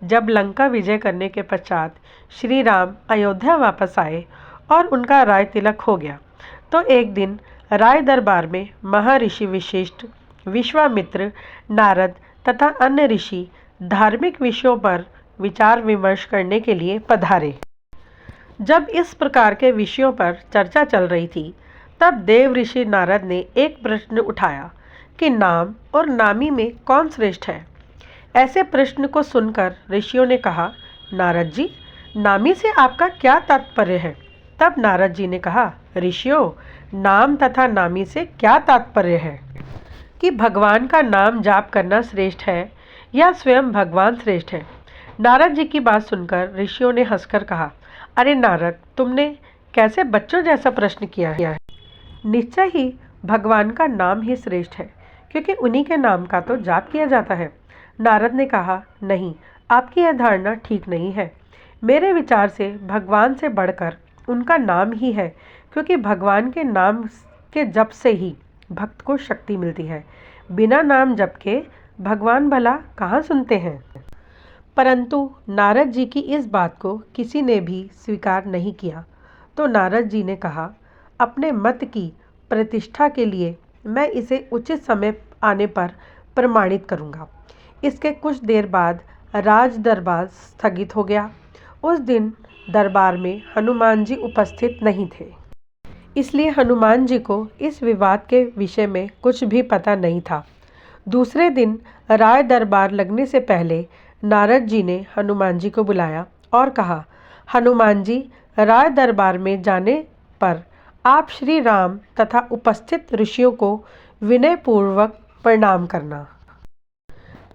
जब लंका विजय करने के पश्चात श्री राम अयोध्या वापस आए और उनका राय तिलक हो गया, तो एक दिन राय दरबार में महर्षि विशिष्ट, विश्वामित्र, नारद तथा अन्य ऋषि धार्मिक विषयों पर विचार विमर्श करने के लिए पधारे। जब इस प्रकार के विषयों पर चर्चा चल रही थी, तब देव ऋषि नारद ने एक प्रश्न उठाया कि नाम और नामी में कौन श्रेष्ठ है। ऐसे प्रश्न को सुनकर ऋषियों ने कहा, नारद जी, नामी से आपका क्या तात्पर्य है? तब नारद जी ने कहा, ऋषियों, नाम तथा नामी से क्या तात्पर्य है कि भगवान का नाम जाप करना श्रेष्ठ है या स्वयं भगवान श्रेष्ठ है। नारद जी की बात सुनकर ऋषियों ने हंसकर कहा, अरे नारद, तुमने कैसे बच्चों जैसा प्रश्न किया है। निश्चय ही भगवान का नाम ही श्रेष्ठ है, क्योंकि उन्हीं के नाम का तो जाप किया जाता है। नारद ने कहा, नहीं, आपकी यह धारणा ठीक नहीं है। मेरे विचार से भगवान से बढ़कर उनका नाम ही है, क्योंकि भगवान के नाम के जप से ही भक्त को शक्ति मिलती है। बिना नाम जप के भगवान भला कहाँ सुनते हैं। परंतु नारद जी की इस बात को किसी ने भी स्वीकार नहीं किया। तो नारद जी ने कहा, अपने मत की प्रतिष्ठा के लिए मैं इसे उचित समय आने पर प्रमाणित करूँगा। इसके कुछ देर बाद राज दरबार स्थगित हो गया। उस दिन दरबार में हनुमान जी उपस्थित नहीं थे, इसलिए हनुमान जी को इस विवाद के विषय में कुछ भी पता नहीं था। दूसरे दिन राय दरबार लगने से पहले नारद जी ने हनुमान जी को बुलाया और कहा, हनुमान जी, राय दरबार में जाने पर आप श्री राम तथा उपस्थित ऋषियों को विनय पूर्वक प्रणाम करना,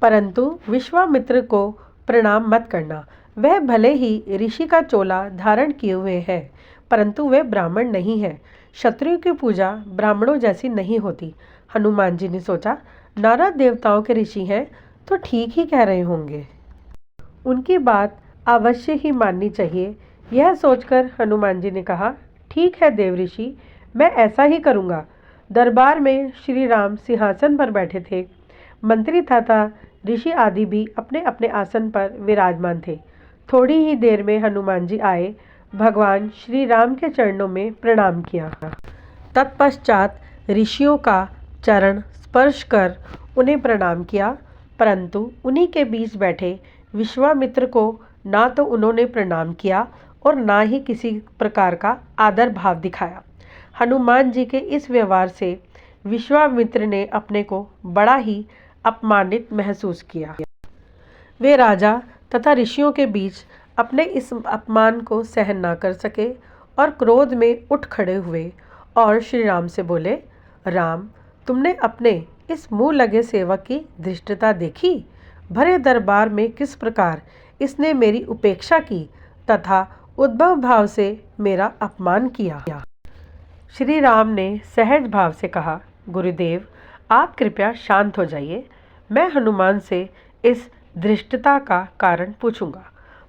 परंतु विश्वामित्र को प्रणाम मत करना। वह भले ही ऋषि का चोला धारण किए हुए है, परंतु वे ब्राह्मण नहीं है। क्षत्रियों की पूजा ब्राह्मणों जैसी नहीं होती। हनुमान जी ने सोचा, नारद देवताओं के ऋषि हैं तो ठीक ही कह रहे होंगे, उनकी बात अवश्य ही माननी चाहिए। यह सोचकर हनुमान जी ने कहा, ठीक है देव ऋषि, मैं ऐसा ही करूँगा। दरबार में श्री राम सिंहासन पर बैठे थे। मंत्री तथा ऋषि आदि भी अपने अपने आसन पर विराजमान थे। थोड़ी ही देर में हनुमान जी आए, भगवान श्री राम के चरणों में प्रणाम किया। तत्पश्चात ऋषियों का चरण स्पर्श कर उन्हें प्रणाम किया, परंतु उन्हीं के बीच बैठे विश्वामित्र को ना तो उन्होंने प्रणाम किया और ना ही किसी प्रकार का आदर भाव दिखाया। हनुमान जी के इस व्यवहार से विश्वामित्र ने अपने को बड़ा ही अपमानित महसूस किया। वे राजा तथा ऋषियों के बीच अपने इस अपमान को सहन ना कर सके और क्रोध में उठ खड़े हुए और श्री राम से बोले, राम, तुमने अपने इस मुँह लगे सेवक की धृष्टता देखी? भरे दरबार में किस प्रकार इसने मेरी उपेक्षा की तथा उद्भव भाव से मेरा अपमान किया। श्री राम ने सहज भाव से कहा, गुरुदेव, आप कृपया शांत हो जाइए। मैं हनुमान से इस धृष्टता का कारण पूछूंगा।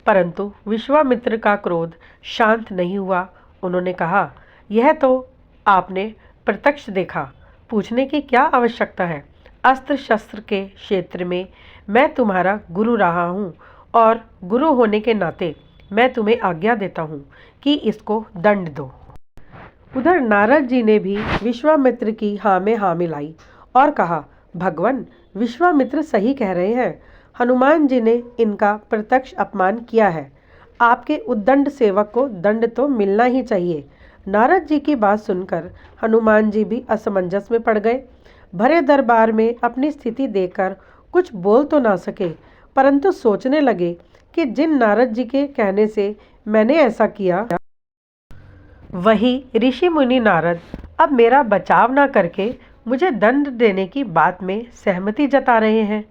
परंतु विश्वामित्र का क्रोध शांत नहीं हुआ। उन्होंने कहा, यह तो आपने प्रत्यक्ष देखा, पूछने की क्या आवश्यकता है। अस्त्र शस्त्र के क्षेत्र में मैं तुम्हारा गुरु रहा हूँ और गुरु होने के नाते मैं तुम्हें आज्ञा देता हूँ कि इसको दंड दो। उधर नारद जी ने भी विश्वामित्र की हाँ में हाँ मिलाई और कहा, भगवान, विश्वामित्र सही कह रहे हैं। हनुमान जी ने इनका प्रत्यक्ष अपमान किया है। आपके उद्दंड सेवक को दंड तो मिलना ही चाहिए। नारद जी की बात सुनकर हनुमान जी भी असमंजस में पड़ गए। भरे दरबार में अपनी स्थिति देखकर कुछ बोल तो ना सके, परंतु सोचने लगे कि जिन नारद जी के कहने से मैंने ऐसा किया, वही ऋषि मुनि नारद अब मेरा बचाव ना करके मुझे दंड देने की बात में सहमति जता रहे हैं।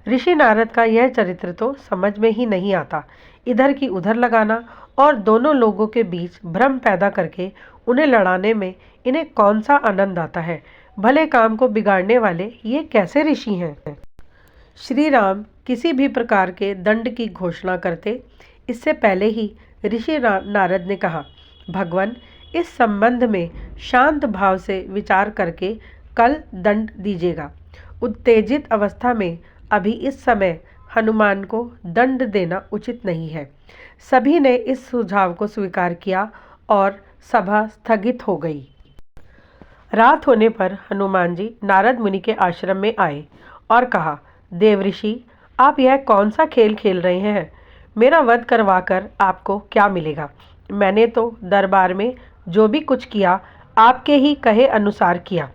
ऋषि नारद का यह चरित्र तो समझ में ही नहीं आता। इधर की उधर लगाना और दोनों लोगों के बीच भ्रम पैदा करके उन्हें लड़ाने में इन्हें कौन सा आनंद आता है। भले काम को बिगाड़ने वाले ये कैसे ऋषि हैं। श्री राम किसी भी प्रकार के दंड की घोषणा करते इससे पहले ही ऋषि नारद ने कहा, भगवान, इस संबंध में शांत भाव से विचार करके कल दंड दीजिएगा। उत्तेजित अवस्था में अभी इस समय हनुमान को दंड देना उचित नहीं है। सभी ने इस सुझाव को स्वीकार किया और सभा स्थगित हो गई। रात होने पर हनुमान जी नारद मुनि के आश्रम में आए और कहा, देवऋषि, आप यह कौन सा खेल खेल रहे हैं? मेरा वध करवाकर आपको क्या मिलेगा? मैंने तो दरबार में जो भी कुछ किया आपके ही कहे अनुसार किया।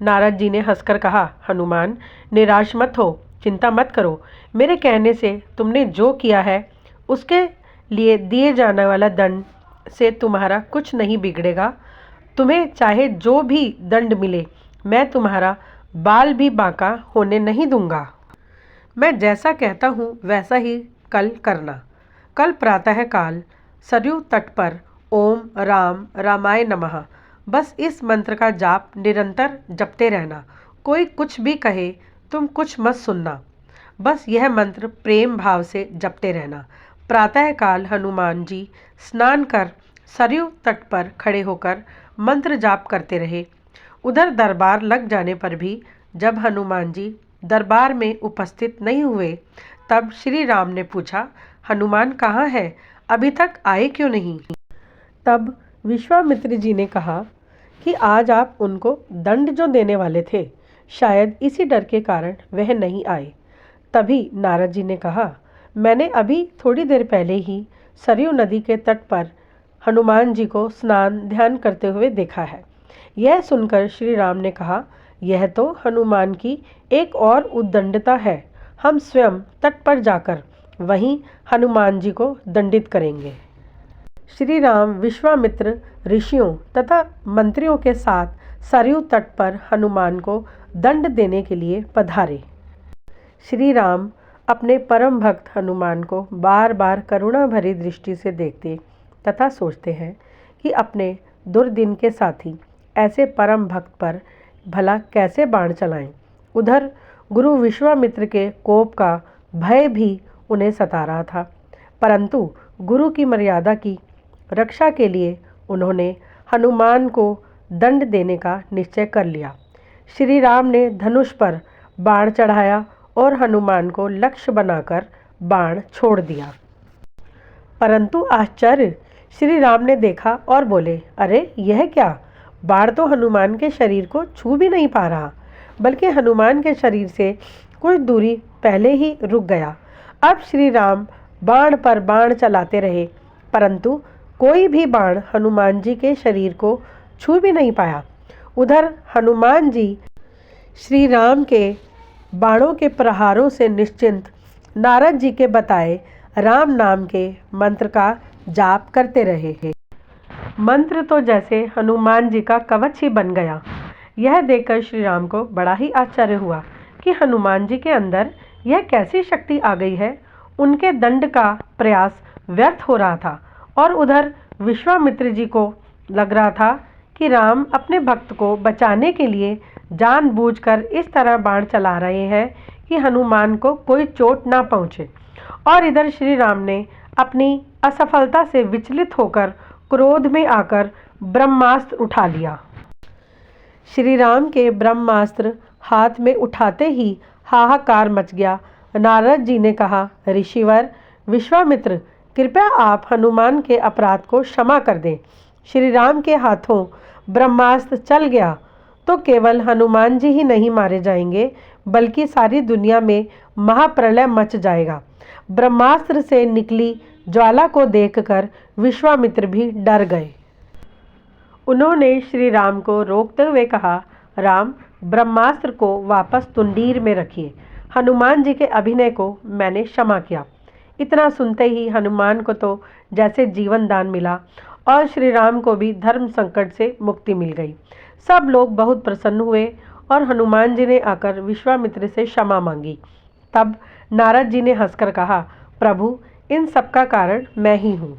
नारद जी ने हंसकर कहा, हनुमान, निराश मत हो, चिंता मत करो। मेरे कहने से तुमने जो किया है उसके लिए दिए जाने वाला दंड से तुम्हारा कुछ नहीं बिगड़ेगा। तुम्हें चाहे जो भी दंड मिले, मैं तुम्हारा बाल भी बांका होने नहीं दूंगा। मैं जैसा कहता हूँ वैसा ही कल करना। कल प्रातः काल सरयू तट पर ओम राम रामाय नमः, बस इस मंत्र का जाप निरंतर जपते रहना। कोई कुछ भी कहे तुम कुछ मत सुनना, बस यह मंत्र प्रेम भाव से जपते रहना। प्रातःकाल हनुमान जी स्नान कर सरयू तट पर खड़े होकर मंत्र जाप करते रहे। उधर दरबार लग जाने पर भी जब हनुमान जी दरबार में उपस्थित नहीं हुए, तब श्री राम ने पूछा, हनुमान कहाँ है? अभी तक आए क्यों नहीं? तब विश्वामित्र जी ने कहा कि आज आप उनको दंड जो देने वाले थे, शायद इसी डर के कारण वह नहीं आए। तभी नारद जी ने कहा, मैंने अभी थोड़ी देर पहले ही सरयू नदी के तट पर हनुमान जी को स्नान ध्यान करते हुए देखा है। यह सुनकर श्री राम ने कहा, यह तो हनुमान की एक और उद्दंडता है। हम स्वयं तट पर जाकर वहीं हनुमान जी को दंडित करेंगे। श्री राम विश्वामित्र ऋषियों तथा मंत्रियों के साथ सरयू तट पर हनुमान को दंड देने के लिए पधारे। श्री राम अपने परम भक्त हनुमान को बार बार करुणा भरी दृष्टि से देखते तथा सोचते हैं कि अपने दुर्दिन के साथी ऐसे परम भक्त पर भला कैसे बाण चलाएं। उधर गुरु विश्वामित्र के कोप का भय भी उन्हें सता रहा था, परंतु गुरु की मर्यादा की रक्षा के लिए उन्होंने हनुमान को दंड देने का निश्चय कर लिया। श्री राम ने धनुष पर बाण चढ़ाया और हनुमान को लक्ष्य बनाकर बाण छोड़ दिया। परंतु आश्चर्य, श्री राम ने देखा और बोले, अरे यह क्या? बाण तो हनुमान के शरीर को छू भी नहीं पा रहा, बल्कि हनुमान के शरीर से कुछ दूरी पहले ही रुक गया। अब श्री राम बाण पर बाण चलाते रहे, परंतु कोई भी बाण हनुमान जी के शरीर को छू भी नहीं पाया। उधर हनुमान जी श्री राम के बाणों के प्रहारों से निश्चिंत नारद जी के बताए राम नाम के मंत्र का जाप करते रहे हैं। मंत्र तो जैसे हनुमान जी का कवच ही बन गया। यह देखकर श्री राम को बड़ा ही आश्चर्य हुआ कि हनुमान जी के अंदर यह कैसी शक्ति आ गई है। उनके दंड का प्रयास व्यर्थ हो रहा था और उधर विश्वामित्र जी को लग रहा था कि राम अपने भक्त को बचाने के लिए जानबूझकर इस तरह बाण चला रहे हैं कि हनुमान को कोई चोट ना पहुँचे। और इधर श्री राम ने अपनी असफलता से विचलित होकर क्रोध में आकर ब्रह्मास्त्र उठा लिया। श्री राम के ब्रह्मास्त्र हाथ में उठाते ही हाहाकार मच गया। नारद जी ने कहा, ऋषिवर विश्वामित्र, कृपया आप हनुमान के अपराध को क्षमा कर दें। श्री राम के हाथों ब्रह्मास्त्र चल गया तो केवल हनुमान जी ही नहीं मारे जाएंगे, बल्कि सारी दुनिया में महाप्रलय मच जाएगा। ब्रह्मास्त्र से निकली ज्वाला को देखकर विश्वामित्र भी डर गए। उन्होंने श्री राम को रोकते हुए कहा, राम, ब्रह्मास्त्र को वापस तुंडीर में रखिए। हनुमान जी के अभिनय को मैंने क्षमा किया। इतना सुनते ही हनुमान को तो जैसे जीवन दान मिला और श्री राम को भी धर्म संकट से मुक्ति मिल गई। सब लोग बहुत प्रसन्न हुए और हनुमान जी ने आकर विश्वामित्र से क्षमा मांगी। तब नारद जी ने हंसकर कहा, प्रभु, इन सब का कारण मैं ही हूँ।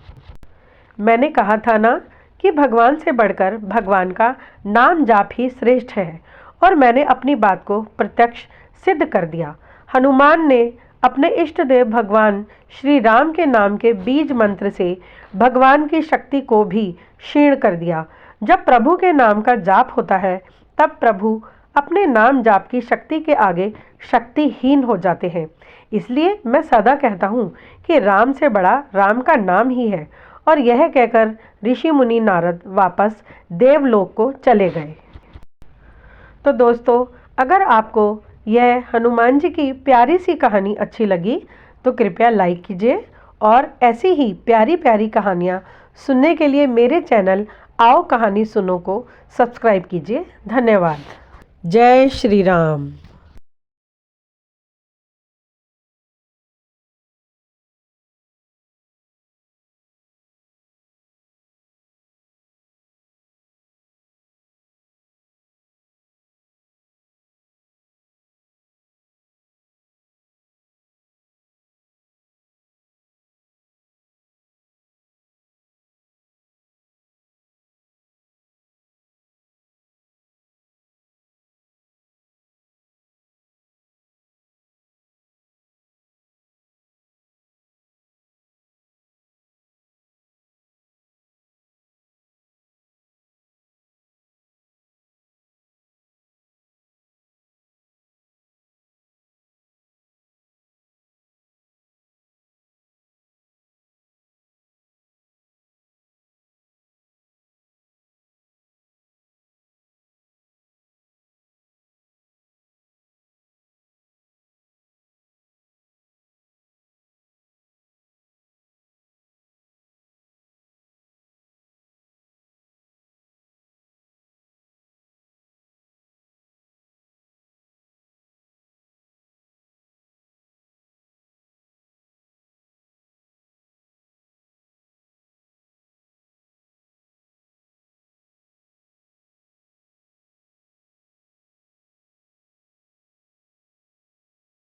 मैंने कहा था ना कि भगवान से बढ़कर भगवान का नाम जाप ही श्रेष्ठ है, और मैंने अपनी बात को प्रत्यक्ष सिद्ध कर दिया। हनुमान ने अपने इष्ट देव भगवान श्री राम के नाम के बीज मंत्र से भगवान की शक्ति को भी क्षीण कर दिया। जब प्रभु के नाम का जाप होता है, तब प्रभु अपने नाम जाप की शक्ति के आगे शक्तिहीन हो जाते हैं। इसलिए मैं सदा कहता हूँ कि राम से बड़ा राम का नाम ही है। और यह कहकर ऋषि मुनि नारद वापस देवलोक को चले गए। तो दोस्तों, अगर आपको यह हनुमान जी की प्यारी सी कहानी अच्छी लगी तो कृपया लाइक कीजिए और ऐसी ही प्यारी प्यारी कहानियाँ सुनने के लिए मेरे चैनल आओ कहानी सुनो को सब्सक्राइब कीजिए। धन्यवाद। जय श्री राम।